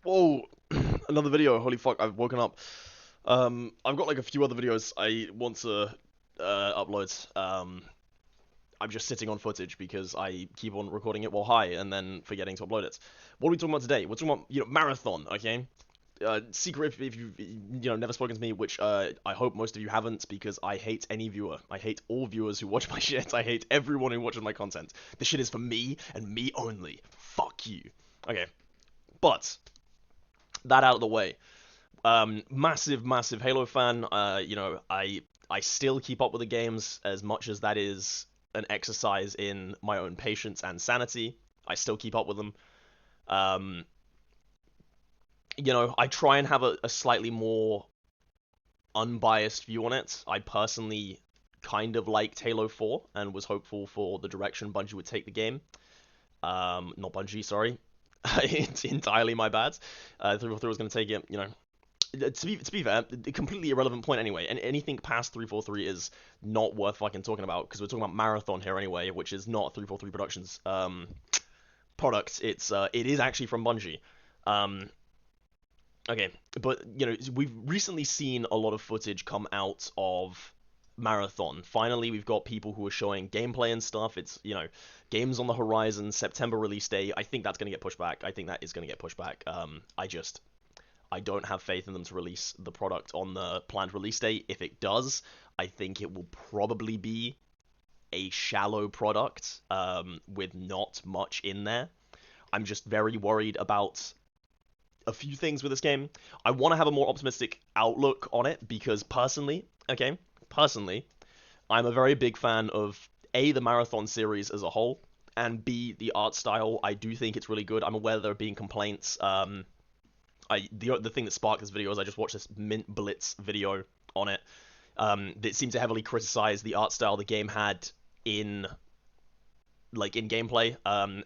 Whoa, another video. Holy fuck, I've woken up. I've got like a few other videos I want to upload. I'm just sitting on footage because I keep on recording it while high and then forgetting to upload it. What are we talking about today? We're talking about, marathon, okay? Secret if you've, never spoken to me, which I hope most of you haven't, because I hate any viewer. I hate all viewers who watch my shit. I hate everyone who watches my content. This shit is for me and me only. Fuck you. Okay, but that out of the way. Massive Halo fan. I still keep up with the games as much as that is an exercise in my own patience and sanity. I still keep up with them. Um, I try and have a slightly more unbiased view on it. I personally kind of liked Halo 4 and was hopeful for the direction Bungie would take the game. Not Bungie, sorry. It's entirely my bad. 343 was going to take it, to be fair, a completely irrelevant point anyway. And anything past 343 is not worth fucking talking about because we're talking about Marathon here anyway, which is not 343 Productions product. It is actually from Bungie. Um, okay, but we've recently seen a lot of footage come out of Marathon. Finally, we've got people who are showing gameplay and stuff. It's games on the horizon. September release day. I think that's going to get pushed back. I think that is going to get pushed back. I don't have faith in them to release the product on the planned release date. If it does, I think it will probably be a shallow product with not much in there. I'm just very worried about a few things with this game. I want to have a more optimistic outlook on it because personally, I'm a very big fan of A, the Marathon series as a whole, and B, the art style. I do think it's really good. I'm aware there are being complaints. The thing that sparked this video is I just watched this Mint Blitz video on it that seemed to heavily criticize the art style the game had in in gameplay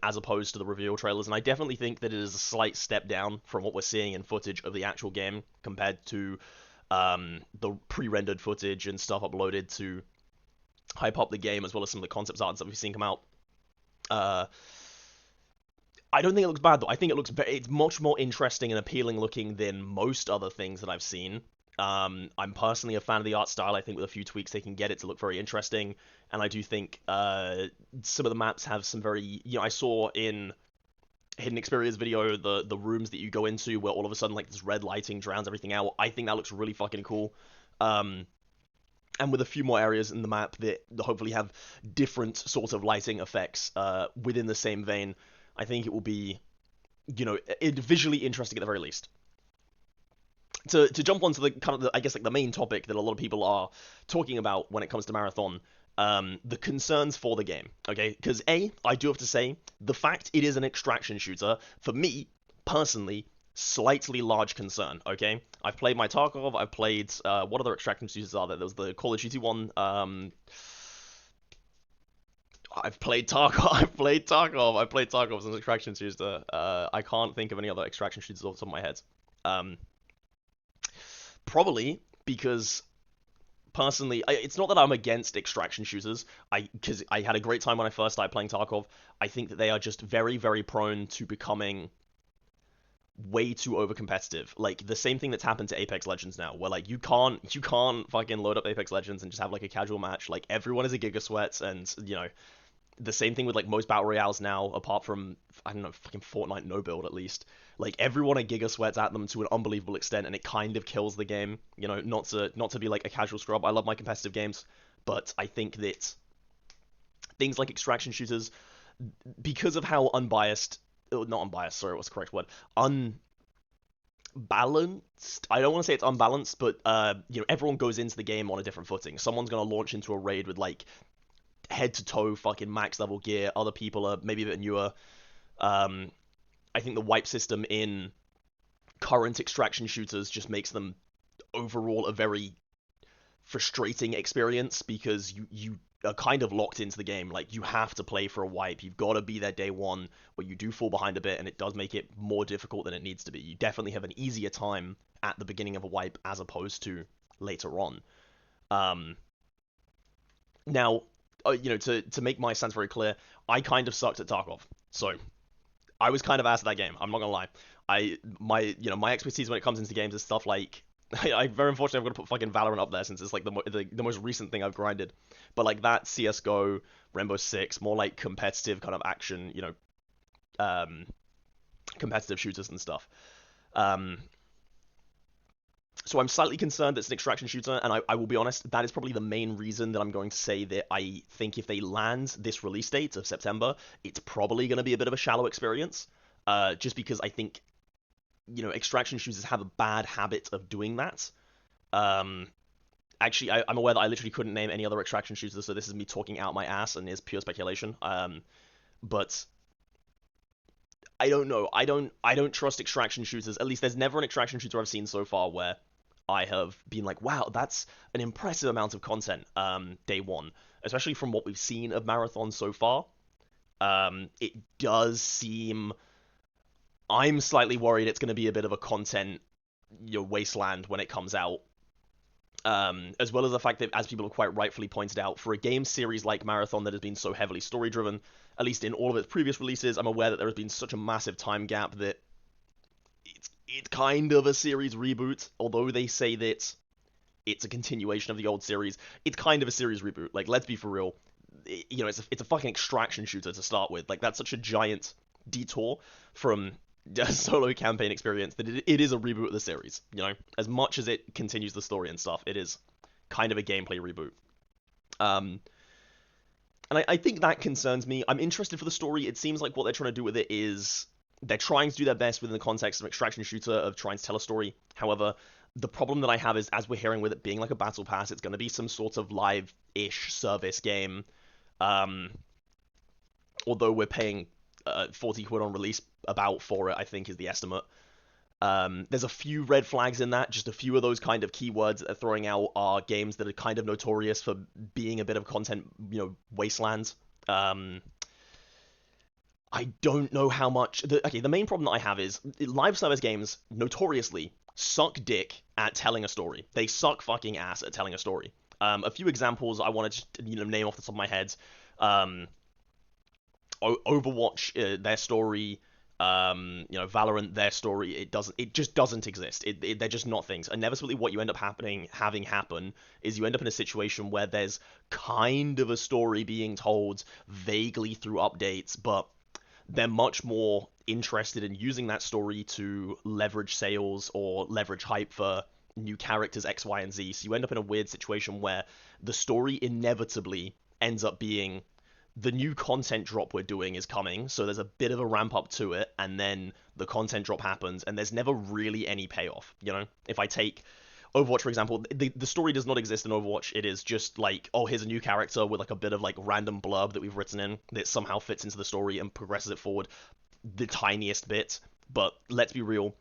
as opposed to the reveal trailers, and I definitely think that it is a slight step down from what we're seeing in footage of the actual game compared to the pre-rendered footage and stuff uploaded to hype up the game, as well as some of the concept art and stuff we've seen come out. I don't think it looks bad though. I think it's much more interesting and appealing looking than most other things that I've seen. I'm personally a fan of the art style. I think with a few tweaks they can get it to look very interesting, and I do think some of the maps have some very, I saw in Hidden Experience video the rooms that you go into where all of a sudden like this red lighting drowns everything out. I think that looks really fucking cool. And with a few more areas in the map that hopefully have different sort of lighting effects within the same vein, I think it will be, visually interesting at the very least. To jump onto the kind of I guess like the main topic that a lot of people are talking about when it comes to Marathon, the concerns for the game. Okay, because I do have to say the fact it is an extraction shooter for me personally slightly large concern. Okay, I've played my Tarkov. I've played what other extraction shooters are there? There was the Call of Duty one. I've played Tarkov. I've played Tarkov. I've played Tarkov as an extraction shooter. I can't think of any other extraction shooters off the top of my head. Um, Probably because personally, it's not that I'm against extraction shooters. Because I had a great time when I first started playing Tarkov. I think that they are just very prone to becoming way too over competitive. Like the same thing that's happened to Apex Legends now, where like you can't fucking load up Apex Legends and just have like a casual match. Like everyone is a Giga Sweat, and the same thing with like most battle royales now, apart from I don't know, fucking Fortnite no build at least. Like everyone are Giga Sweats at them to an unbelievable extent, and it kind of kills the game. Not to be like a casual scrub. I love my competitive games, but I think that things like extraction shooters, because of how unbiased, not unbiased, sorry, what's the correct word? Unbalanced. I don't want to say it's unbalanced, but everyone goes into the game on a different footing. Someone's gonna launch into a raid with like head to toe fucking max level gear. Other people are maybe a bit newer. Um, I think the wipe system in current extraction shooters just makes them overall a very frustrating experience because you are kind of locked into the game. Like you have to play for a wipe. You've got to be there day one, where you do fall behind a bit, and it does make it more difficult than it needs to be. You definitely have an easier time at the beginning of a wipe as opposed to later on. Um, Now, to make my stance very clear, I kind of sucked at Tarkov. So I was kind of asked that game. I'm not gonna lie. My expertise when it comes into games is stuff like I very unfortunately I'm gonna put fucking Valorant up there since it's like the most recent thing I've grinded. But like that CS:GO, Rainbow Six, more like competitive kind of action, um, competitive shooters and stuff. Um, so I'm slightly concerned it's an extraction shooter, and I will be honest, that is probably the main reason that I'm going to say that I think if they land this release date of September, it's probably going to be a bit of a shallow experience. Just because I think, extraction shooters have a bad habit of doing that. Um, Actually, I'm aware that I literally couldn't name any other extraction shooters, so this is me talking out my ass and is pure speculation. But I don't know. I don't trust extraction shooters. At least there's never an extraction shooter I've seen so far where I have been like, wow, that's an impressive amount of content. Day one, especially from what we've seen of Marathon so far. It does seem. I'm slightly worried it's going to be a bit of a content, wasteland when it comes out. As well as the fact that, as people have quite rightfully pointed out, for a game series like Marathon that has been so heavily story driven, at least in all of its previous releases, I'm aware that there has been such a massive time gap that it's kind of a series reboot. Although they say that it's a continuation of the old series, it's kind of a series reboot. Like, let's be for real. It's a fucking extraction shooter to start with. Like, that's such a giant detour from a solo campaign experience that it is a reboot of the series. As much as it continues the story and stuff, it is kind of a gameplay reboot. Um, and I think that concerns me. I'm interested for the story. It seems like what they're trying to do with it is they're trying to do their best within the context of an extraction shooter of trying to tell a story. However, the problem that I have is, as we're hearing with it being like a battle pass, it's going to be some sort of live-ish service game. Um, Although we're paying 40 quid on release about for it, I think is the estimate. There's a few red flags in that. Just a few of those kind of keywords that they're throwing out are games that are kind of notorious for being a bit of content, wasteland. Um, I don't know how much. The main problem that I have is live service games notoriously suck dick at telling a story. They suck fucking ass at telling a story. A few examples I wanted to name off the top of my head. Um, Overwatch, their story, Valorant, their story, it just doesn't exist. They're just not things. Inevitably, what you end up having happen is you end up in a situation where there's kind of a story being told vaguely through updates, but they're much more interested in using that story to leverage sales or leverage hype for new characters X, Y, and Z. So you end up in a weird situation where the story inevitably ends up being the new content drop we're doing is coming, so there's a bit of a ramp up to it, and then the content drop happens, and there's never really any payoff. If I take Overwatch, for example, the story does not exist in Overwatch. It is just like, oh, here's a new character with like a bit of like random blurb that we've written in that somehow fits into the story and progresses it forward the tiniest bit. But let's be real,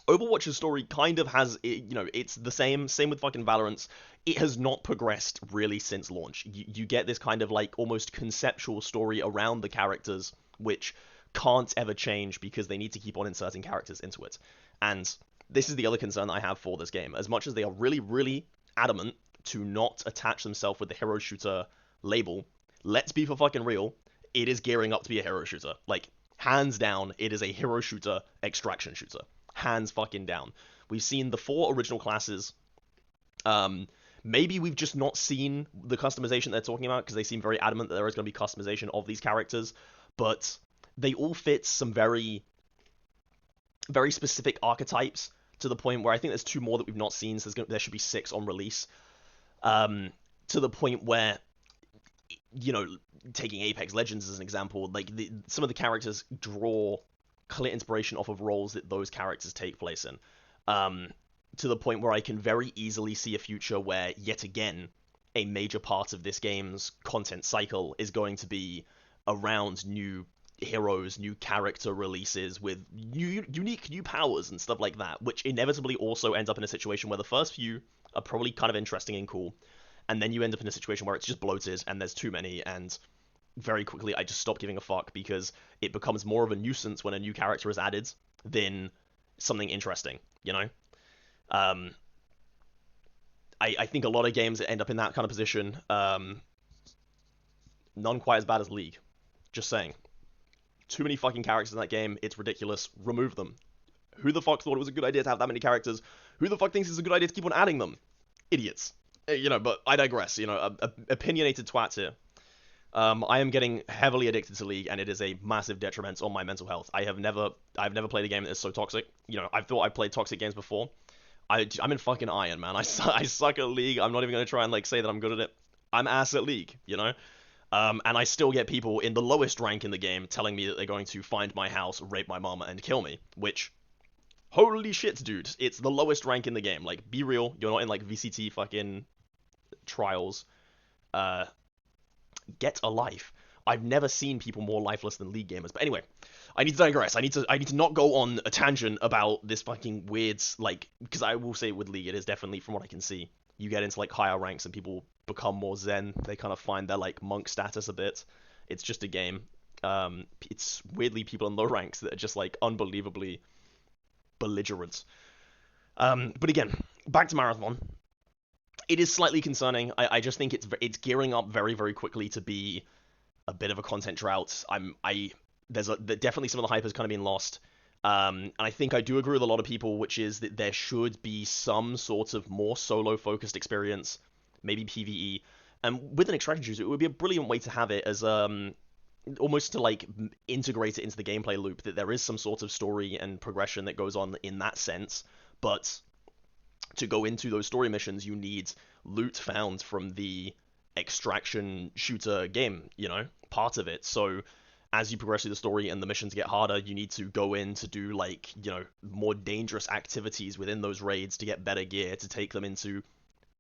Overwatch's story kind of has, it's the same with fucking Valorant's. It has not progressed really since launch. You get this kind of like almost conceptual story around the characters, which can't ever change because they need to keep on inserting characters into it. And this is the other concern I have for this game. As much as they are really, really adamant to not attach themselves with the hero shooter label, let's be for fucking real, it is gearing up to be a hero shooter. Like, hands down, it is a hero shooter extraction shooter. Hands fucking down. We've seen the 4 original classes. Maybe we've just not seen the customization they're talking about because they seem very adamant that there is going to be customization of these characters, but they all fit some very, very specific archetypes to the point where I think there's 2 more that we've not seen, so there should be 6 on release. To the point where, taking Apex Legends as an example, like some of the characters draw clear inspiration off of roles that those characters take place in. To the point where I can very easily see a future where, yet again, a major part of this game's content cycle is going to be around new heroes, new character releases with unique new powers and stuff like that, which inevitably also ends up in a situation where the first few are probably kind of interesting and cool, and then you end up in a situation where it's just bloated and there's too many, and very quickly I just stop giving a fuck because it becomes more of a nuisance when a new character is added than something interesting, Um, I think a lot of games end up in that kind of position. None quite as bad as League. Just saying. Too many fucking characters in that game. It's ridiculous. Remove them. Who the fuck thought it was a good idea to have that many characters? Who the fuck thinks it's a good idea to keep on adding them? Idiots. But I digress. Opinionated twats here. I am getting heavily addicted to League, and it is a massive detriment on my mental health. I've never played a game that is so toxic. I thought I played toxic games before. I'm in fucking iron, man. I suck at League. I'm not even gonna try and say that I'm good at it. I'm ass at League, and I still get people in the lowest rank in the game telling me that they're going to find my house, rape my mama, and kill me. Which, holy shit, dude, it's the lowest rank in the game. Like, be real. You're not in VCT fucking trials. Get a life. I've never seen people more lifeless than League gamers. But anyway, I need to digress. I need to not go on a tangent about this fucking weird, because I will say with League, it is definitely, from what I can see, you get into higher ranks and people become more zen. They kind of find their monk status a bit. It's just a game. It's weirdly people in low ranks that are just unbelievably belligerent. But again, back to Marathon. It is slightly concerning. I just think it's gearing up very, very quickly to be a bit of a content drought. There's definitely some of the hype has kind of been lost. And I think I do agree with a lot of people, which is that there should be some sort of more solo-focused experience, maybe PvE. And with an extraction shooter, it would be a brilliant way to have it as almost to integrate it into the gameplay loop, that there is some sort of story and progression that goes on in that sense. But to go into those story missions, you need loot found from the extraction shooter game, part of it. So as you progress through the story and the missions get harder, you need to go in to do more dangerous activities within those raids to get better gear, to take them into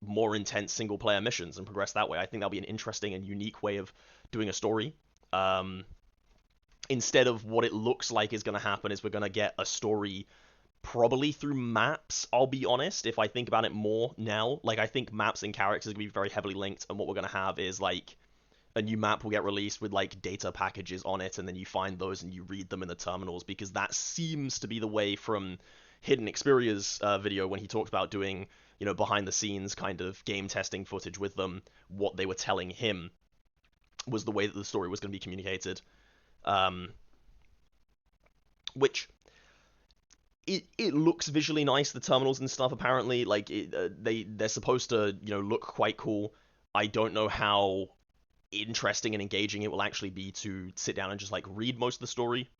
more intense single player missions and progress that way. I think that'll be an interesting and unique way of doing a story. Instead of what it looks like is going to happen is we're going to get a story probably through maps, I'll be honest, if I think about it more now. I think maps and characters are going to be very heavily linked, and what we're going to have is, a new map will get released with, data packages on it, and then you find those and you read them in the terminals, because that seems to be the way from Hidden Xperia's video when he talked about doing, behind-the-scenes kind of game testing footage with them. What they were telling him was the way that the story was going to be communicated. Which... It looks visually nice, the terminals and stuff, apparently. They're supposed to, look quite cool. I don't know how interesting and engaging it will actually be to sit down and just, read most of the story.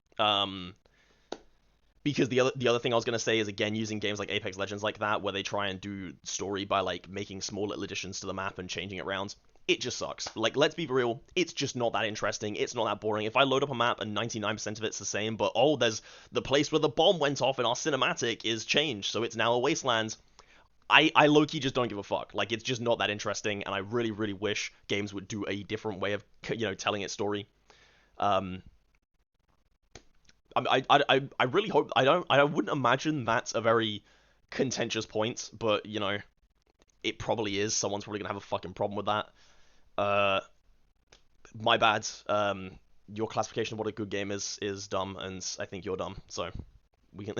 Because the other thing I was going to say is, again, using games like Apex Legends like that, where they try and do story by, making small little additions to the map and changing it around. It just sucks. Let's be real, it's just not that interesting, it's not that boring. If I load up a map and 99% of it's the same, but there's the place where the bomb went off in our cinematic is changed, so it's now a wasteland, I low-key just don't give a fuck. It's just not that interesting, and I really, really wish games would do a different way of, telling its story. I really hope, I wouldn't imagine that's a very contentious point, but, it probably is. Someone's probably gonna have a fucking problem with that. My bad. Your classification of what a good game is dumb, and I think you're dumb. So we can,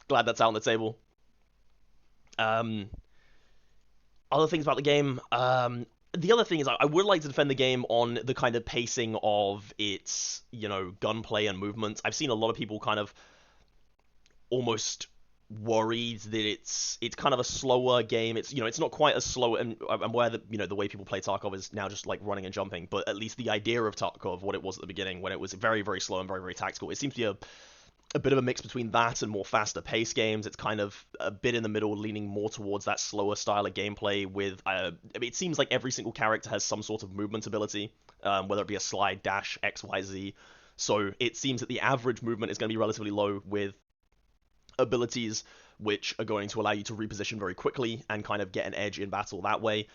glad that's out on the table. Other things about the game. The other thing is, I would like to defend the game on the kind of pacing of its, gunplay and movement. I've seen a lot of people kind of almost worried that it's kind of a slower game. It's it's not quite as slow, and I'm aware that the way people play Tarkov is now just running and jumping, but at least the idea of Tarkov, what it was at the beginning when it was very, very slow and very, very tactical, it seems to be a bit of a mix between that and more faster paced games. It's kind of a bit in the middle, leaning more towards that slower style of gameplay with it seems like every single character has some sort of movement ability, whether it be a slide, dash, XYZ. So it seems that the average movement is going to be relatively low, with abilities which are going to allow you to reposition very quickly and kind of get an edge in battle that way.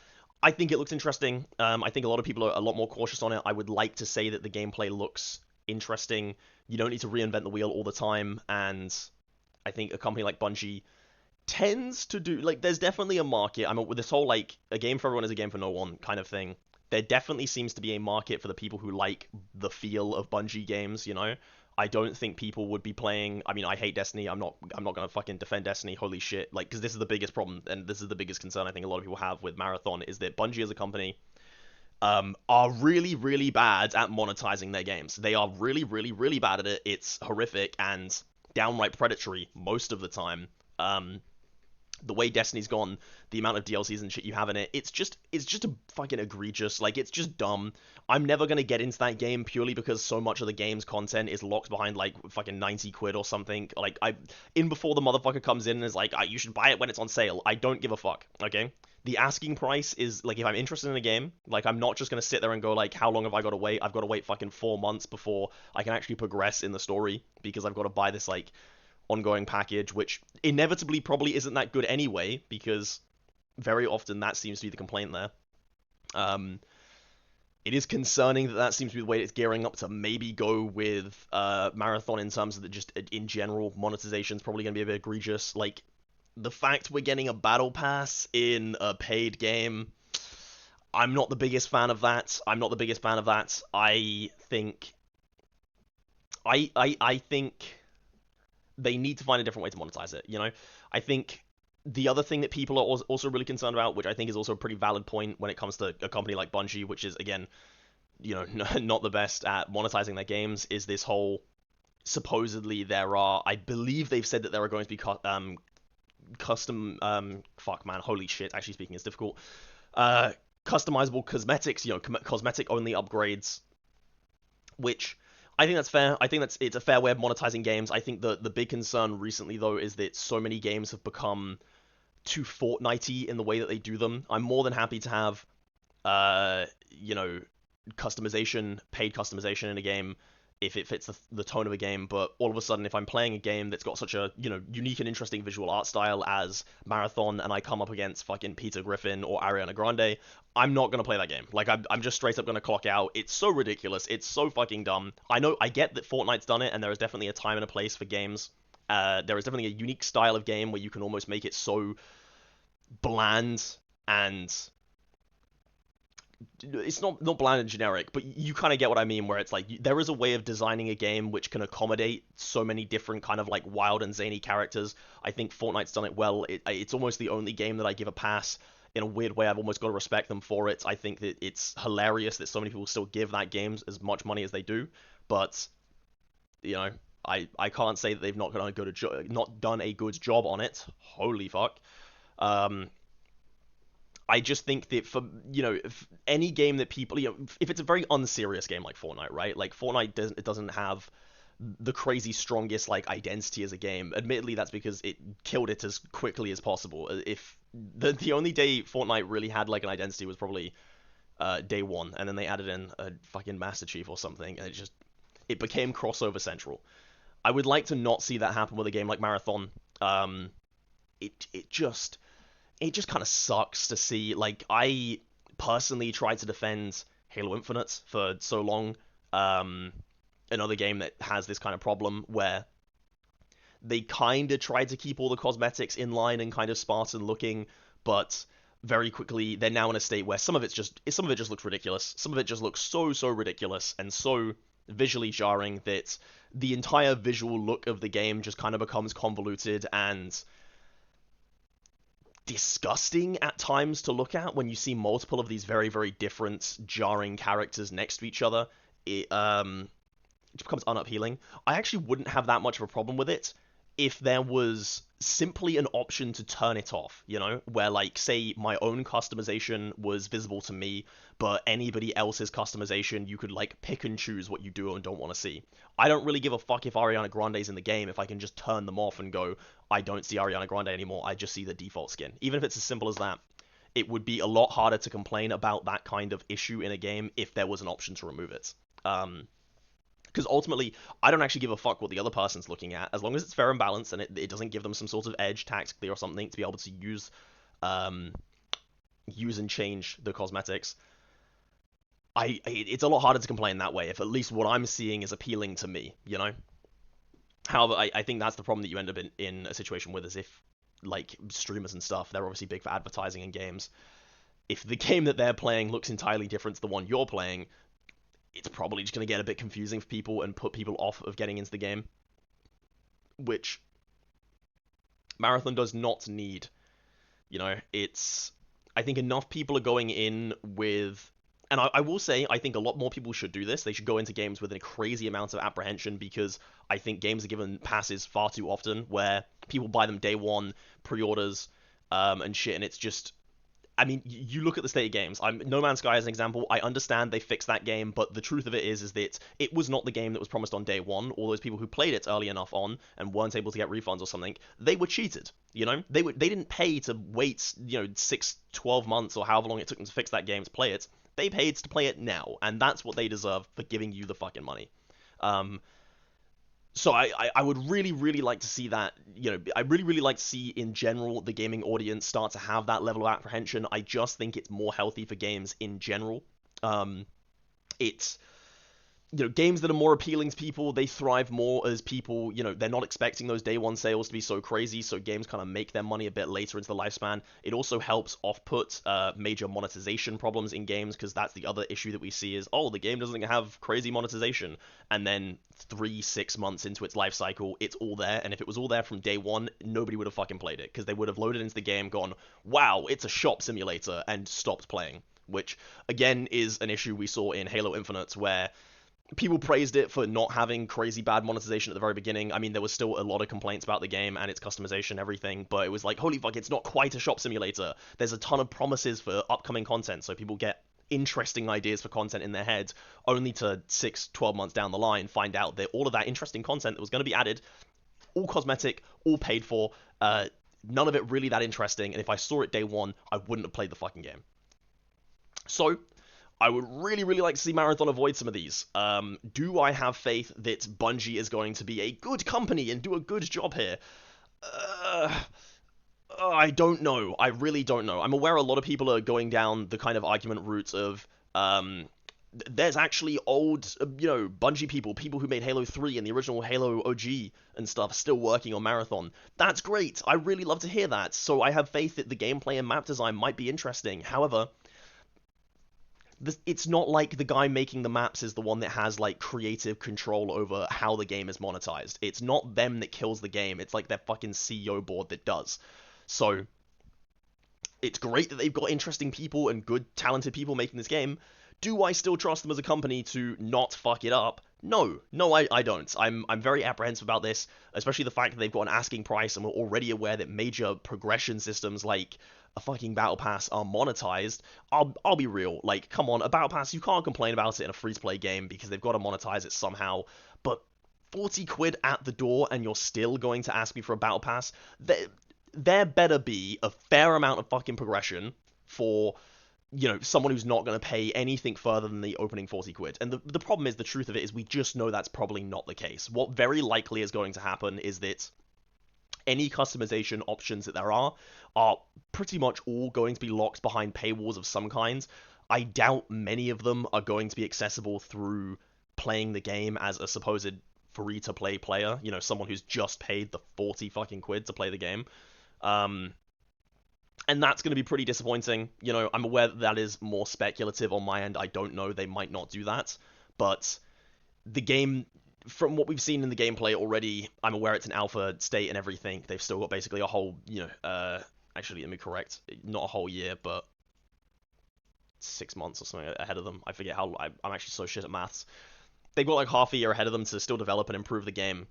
I think it looks interesting. I think a lot of people are a lot more cautious on it. I would like to say that the gameplay looks interesting. You don't need to reinvent the wheel all the time, and I think a company like Bungie tends to do, there's definitely a market. With this whole, a game for everyone is a game for no one kind of thing. There definitely seems to be a market for the people who like the feel of Bungie games, I don't think people would be playing... I hate Destiny. I'm not gonna fucking defend Destiny. Holy shit. Because this is the biggest problem, and this is the biggest concern I think a lot of people have with Marathon, is that Bungie as a company, are really, really bad at monetizing their games. They are really, really, really bad at it. It's horrific and downright predatory most of the time. Um, the way Destiny's gone, the amount of DLCs and shit you have in it, it's just a fucking egregious. Like, it's just dumb. I'm never gonna get into that game purely because so much of the game's content is locked behind like fucking 90 quid or something. Like, I in before the motherfucker comes in and is like, you should buy it when it's on sale. I don't give a fuck. Okay. The asking price is like, if I'm interested in a game, like, I'm not just gonna sit there and go like, how long have I got to wait? I've got to wait fucking 4 months before I can actually progress in the story because I've got to buy this like ongoing package, which inevitably probably isn't that good anyway, because very often that seems to be the complaint there. Um, it is concerning that that seems to be the way it's gearing up to maybe go with Marathon in terms of the just in general monetization is probably going to be a bit egregious. Like, the fact we're getting a battle pass in a paid game, I'm not the biggest fan of that. I'm not the biggest fan of that. I think I think they need to find a different way to monetize it. You know, I think the other thing that people are also really concerned about, which I think is also a pretty valid point when it comes to a company like Bungie, which is again, you know, not the best at monetizing their games, is this whole supposedly there are, I believe they've said that there are going to be custom fuck man, holy shit, actually speaking is difficult. Uh, Customizable cosmetics, you know, cosmetic only upgrades, which I think that's fair. I think it's a fair way of monetizing games. I think the big concern recently though is that so many games have become too Fortnitey in the way that they do them. I'm more than happy to have you know, customization, paid customization in a game if it fits the tone of a game, but all of a sudden if I'm playing a game that's got such a, you know, unique and interesting visual art style as Marathon and I come up against fucking Peter Griffin or Ariana Grande, I'm not going to play that game. Like, I'm just straight up going to clock out. It's so ridiculous. It's so fucking dumb. I know, I get that Fortnite's done it and there is definitely a time and a place for games. There is definitely a unique style of game where you can almost make it so bland and it's not bland and generic, but you kind of get what I mean, where it's like there is a way of designing a game which can accommodate so many different kind of like wild and zany characters. I think Fortnite's done it well. It's almost the only game that I give a pass. In a weird way, I've almost got to respect them for it. I think that it's hilarious that so many people still give that game as much money as they do, but you know, I can't say that they've not done a good job on it. Holy fuck. Um, I just think that for, you know, if any game that people, you know, if it's a very unserious game like Fortnite, right? Like Fortnite doesn't have the crazy strongest like identity as a game. Admittedly, that's because it killed it as quickly as possible. If the only day Fortnite really had like an identity was probably day one, and then they added in a fucking Master Chief or something, and it became crossover central. I would like to not see that happen with a game like Marathon. Um, it just kind of sucks to see. Like, I personally tried to defend Halo Infinite for so long. Um, Another game that has this kind of problem where they kind of tried to keep all the cosmetics in line and kind of Spartan looking, but very quickly they're now in a state where some of it just looks ridiculous. Some of it just looks so ridiculous and so visually jarring that the entire visual look of the game just kind of becomes convoluted and disgusting at times to look at when you see multiple of these very different jarring characters next to each other. It becomes unappealing. I actually wouldn't have that much of a problem with it if there was simply an option to turn it off, you know, where like say my own customization was visible to me, but anybody else's customization you could like pick and choose what you do and don't want to see. I don't really give a fuck if Ariana Grande's in the game if I can just turn them off and go, I don't see Ariana Grande anymore, I just see the default skin. Even if it's as simple as that, it would be a lot harder to complain about that kind of issue in a game if there was an option to remove it. Because ultimately, I don't actually give a fuck what the other person's looking at, as long as it's fair and balanced and it doesn't give them some sort of edge tactically or something to be able to um, use and change the cosmetics. It's a lot harder to complain that way if at least what I'm seeing is appealing to me, you know. However, I think that's the problem that you end up in a situation with, is if like streamers and stuff, they're obviously big for advertising in games. If the game that they're playing looks entirely different to the one you're playing, it's probably just going to get a bit confusing for people and put people off of getting into the game, which Marathon does not need. You know, I think enough people are going in with And I will say, I think a lot more people should do this. They should go into games with a crazy amount of apprehension because I think games are given passes far too often where people buy them day one, pre-orders, and shit, and it's just I mean, you look at the state of games. No Man's Sky as an example. I understand they fixed that game, but the truth of it is that it was not the game that was promised on day one. All those people who played it early enough on and weren't able to get refunds or something, they were cheated. You know, they didn't pay to wait, 6, 12 months or however long it took them to fix that game to play it. They paid to play it now, and that's what they deserve for giving you the fucking money. Um, so I would really, really like to see that, I really, really like to see in general the gaming audience start to have that level of apprehension. I just think it's more healthy for games in general. It's games that are more appealing to people, they thrive more as people, they're not expecting those day one sales to be so crazy, so games kind of make their money a bit later into the lifespan. It also helps off-put major monetization problems in games, because that's the other issue that we see is, oh, the game doesn't have crazy monetization, and then 3-6 months into its life cycle, it's all there, and if it was all there from day one, nobody would have fucking played it, because they would have loaded into the game, gone, wow, it's a shop simulator, and stopped playing. Which, again, is an issue we saw in Halo Infinite, where people praised it for not having crazy bad monetization at the very beginning. I mean, there was still a lot of complaints about the game and its customization, everything, but it was like, holy fuck, it's not quite a shop simulator. There's a ton of promises for upcoming content, so people get interesting ideas for content in their heads, only to 6, 12 months down the line find out that all of that interesting content that was going to be added, all cosmetic, all paid for, none of it really that interesting, and if I saw it day one, I wouldn't have played the fucking game. So, I would really, really like to see Marathon avoid some of these. Do I have faith that Bungie is going to be a good company and do a good job here? Uh, I don't know. I really don't know. I'm aware a lot of people are going down the kind of argument route of, there's actually old, Bungie people who made Halo 3 and the original Halo OG and stuff, still working on Marathon. That's great. I really love to hear that. So I have faith that the gameplay and map design might be interesting. However, it's not like the guy making the maps is the one that has like creative control over how the game is monetized. It's not them that kills the game. It's like their fucking CEO board that does. So it's great that they've got interesting people and good, talented people making this game. Do I still trust them as a company to not fuck it up? No, I don't. I'm very apprehensive about this, especially the fact that they've got an asking price, and we're already aware that major progression systems like a fucking battle pass are monetized. I'll be real. Like, come on, a battle pass, you can't complain about it in a free-to-play game because they've got to monetize it somehow. But 40 quid at the door, and you're still going to ask me for a battle pass? There better be a fair amount of fucking progression for someone who's not going to pay anything further than the opening 40 quid. And the problem is, the truth of it is, we just know that's probably not the case. What very likely is going to happen is that any customization options that there are pretty much all going to be locked behind paywalls of some kind. I doubt many of them are going to be accessible through playing the game as a supposed free-to-play player, someone who's just paid the 40 fucking quid to play the game. And that's going to be pretty disappointing. I'm aware that is more speculative on my end. I don't know. They might not do that. But the game, from what we've seen in the gameplay already, I'm aware it's an alpha state and everything. They've still got basically a whole, actually, let me correct, not a whole year, but 6 months or something ahead of them. I forget how, I'm actually so shit at maths. They've got like half a year ahead of them to still develop and improve the game.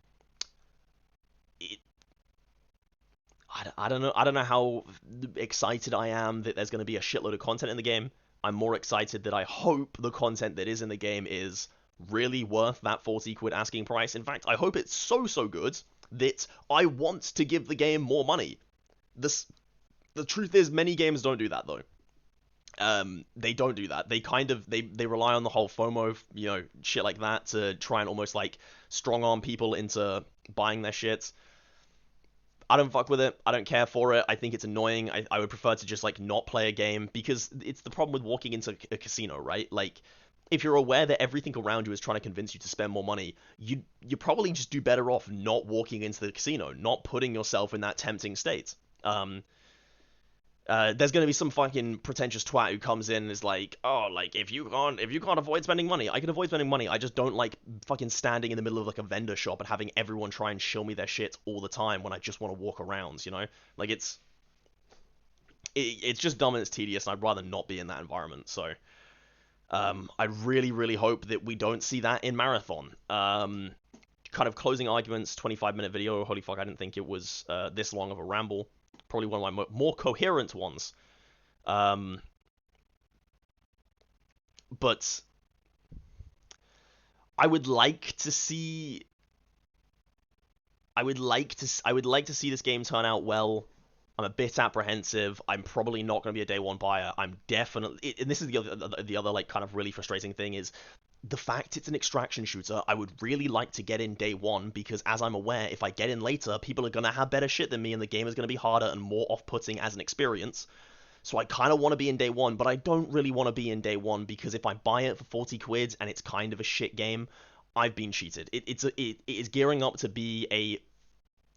I don't know. I don't know how excited I am that there's going to be a shitload of content in the game. I'm more excited that I hope the content that is in the game is really worth that 40 quid asking price. In fact, I hope it's so good that I want to give the game more money. The truth is, many games don't do that though. They don't do that. They kind of they rely on the whole FOMO, shit like that to try and almost like strong arm people into buying their shit. I don't fuck with it. I don't care for it. I think it's annoying. I would prefer to just like not play a game, because it's the problem with walking into a casino, right? Like, if you're aware that everything around you is trying to convince you to spend more money, you probably just do better off not walking into the casino, not putting yourself in that tempting state. There's gonna be some fucking pretentious twat who comes in and is like, oh, like, if you can't avoid spending money, I can avoid spending money. I just don't like fucking standing in the middle of like a vendor shop and having everyone try and show me their shit all the time when I just want to walk around, Like, it's just dumb and it's tedious, and I'd rather not be in that environment. So I really, really hope that we don't see that in Marathon. Kind of closing arguments, 25-minute video. Holy fuck, I didn't think it was this long of a ramble. Probably one of my more coherent ones. But I would like to see. I would like to see this game turn out well. I'm a bit apprehensive. I'm probably not going to be a day one buyer. I'm definitely, and this is the other like kind of really frustrating thing is the fact it's an extraction shooter. I would really like to get in day one because, as I'm aware, if I get in later, people are going to have better shit than me, and the game is going to be harder and more off-putting as an experience. So I kind of want to be in day one, but I don't really want to be in day one because if I buy it for 40 quid and it's kind of a shit game, I've been cheated. It is gearing up to be a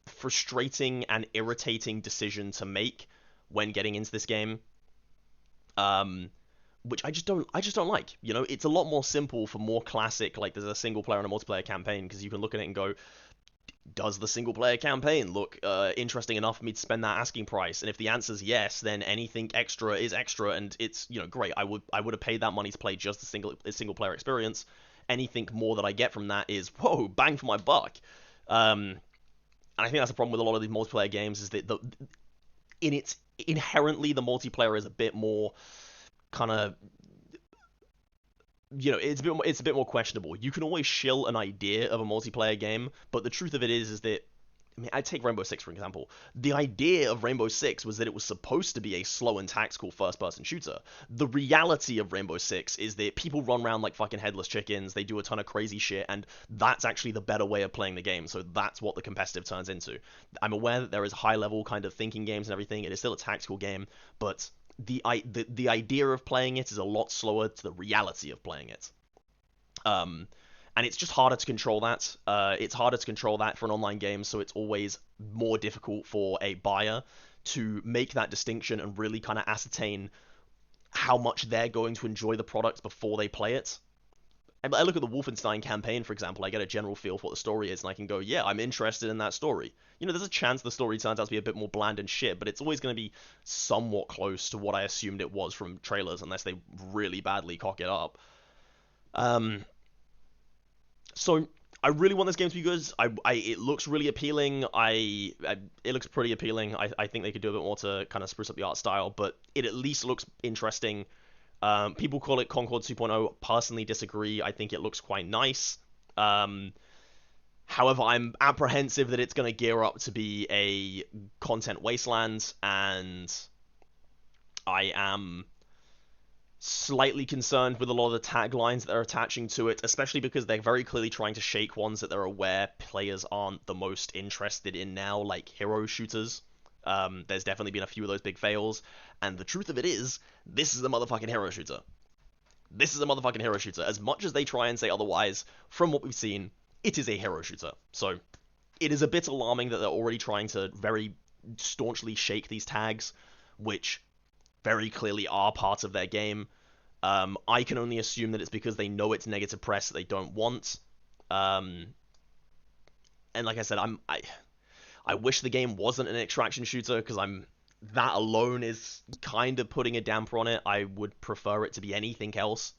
frustrating and irritating decision to make when getting into this game. Which I just don't like. You know, it's a lot more simple for more classic, like there's a single player and a multiplayer campaign, because you can look at it and go, does the single player campaign look interesting enough for me to spend that asking price? And if the answer is yes, then anything extra is extra, and it's, you know, great. I would have paid that money to play just a single player experience. Anything more that I get from that is whoa, bang for my buck. And I think that's the problem with a lot of these multiplayer games is that in its inherently the multiplayer is a bit more kind of, you know, it's a bit more questionable. You can always shill an idea of a multiplayer game, but the truth of it is that, I mean, I take Rainbow Six for example. The idea of Rainbow Six was that it was supposed to be a slow and tactical first-person shooter. The reality of Rainbow Six is that people run around like fucking headless chickens. They do a ton of crazy shit, and that's actually the better way of playing the game. So that's what the competitive turns into. I'm aware that there is high-level kind of thinking games and everything. It is still a tactical game, but the idea of playing it is a lot slower to the reality of playing it. And it's just harder to control that. It's harder to control that for an online game, so it's always more difficult for a buyer to make that distinction and really kind of ascertain how much they're going to enjoy the product before they play it. I look at the Wolfenstein campaign, for example, I get a general feel for what the story is, and I can go, yeah, I'm interested in that story. You know, there's a chance the story turns out to be a bit more bland and shit, but it's always going to be somewhat close to what I assumed it was from trailers, unless they really badly cock it up. Um, so I really want this game to be good. It looks really appealing. It looks pretty appealing. I think they could do a bit more to kind of spruce up the art style, but it at least looks interesting. People call it Concord 2.0. Personally, disagree. I think it looks quite nice. Um, However, I'm apprehensive that it's going to gear up to be a content wasteland, and I am slightly concerned with a lot of the taglines that they're attaching to it, especially because they're very clearly trying to shake ones that they're aware players aren't the most interested in now, like hero shooters. There's definitely been a few of those big fails, and the truth of it is, this is a motherfucking hero shooter. This is a motherfucking hero shooter. As much as they try and say otherwise, from what we've seen, it is a hero shooter. So it is a bit alarming that they're already trying to very staunchly shake these tags, which very clearly are part of their game. I can only assume that it's because they know it's negative press that they don't want. Um, and like I said, I wish the game wasn't an extraction shooter because that alone is kind of putting a damper on it. I would prefer it to be anything else.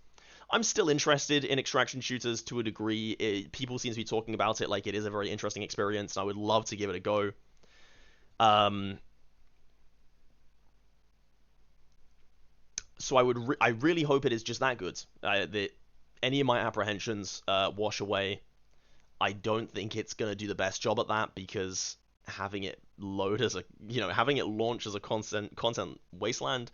I'm still interested in extraction shooters to a degree. People seem to be talking about it like it is a very interesting experience, and I would love to give it a go. Um, so I really hope it is just that good. That any of my apprehensions wash away. I don't think it's gonna do the best job at that because having it having it launch as a content wasteland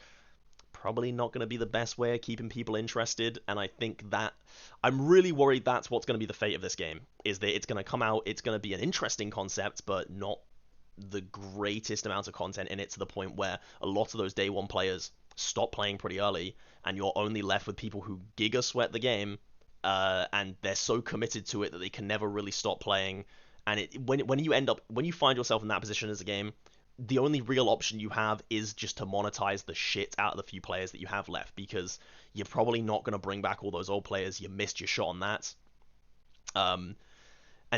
probably not going to be the best way of keeping people interested, and I think that I'm really worried that's what's going to be the fate of this game, is that it's going to come out, it's going to be an interesting concept, but not the greatest amount of content in it, to the point where a lot of those day one players stop playing pretty early, and you're only left with people who giga sweat the game, and they're so committed to it that they can never really stop playing. And when you find yourself in that position as a game, the only real option you have is just to monetize the shit out of the few players that you have left, because you're probably not going to bring back all those old players. You missed your shot on that. And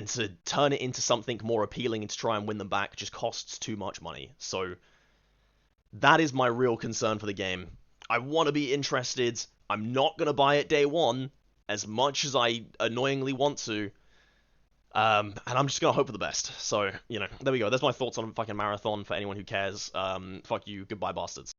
to turn it into something more appealing and to try and win them back just costs too much money. So that is my real concern for the game. I want to be interested. I'm not gonna buy it day one, as much as I annoyingly want to. And I'm just gonna hope for the best. So, there we go. That's my thoughts on fucking Marathon for anyone who cares. Fuck you. Goodbye, bastards.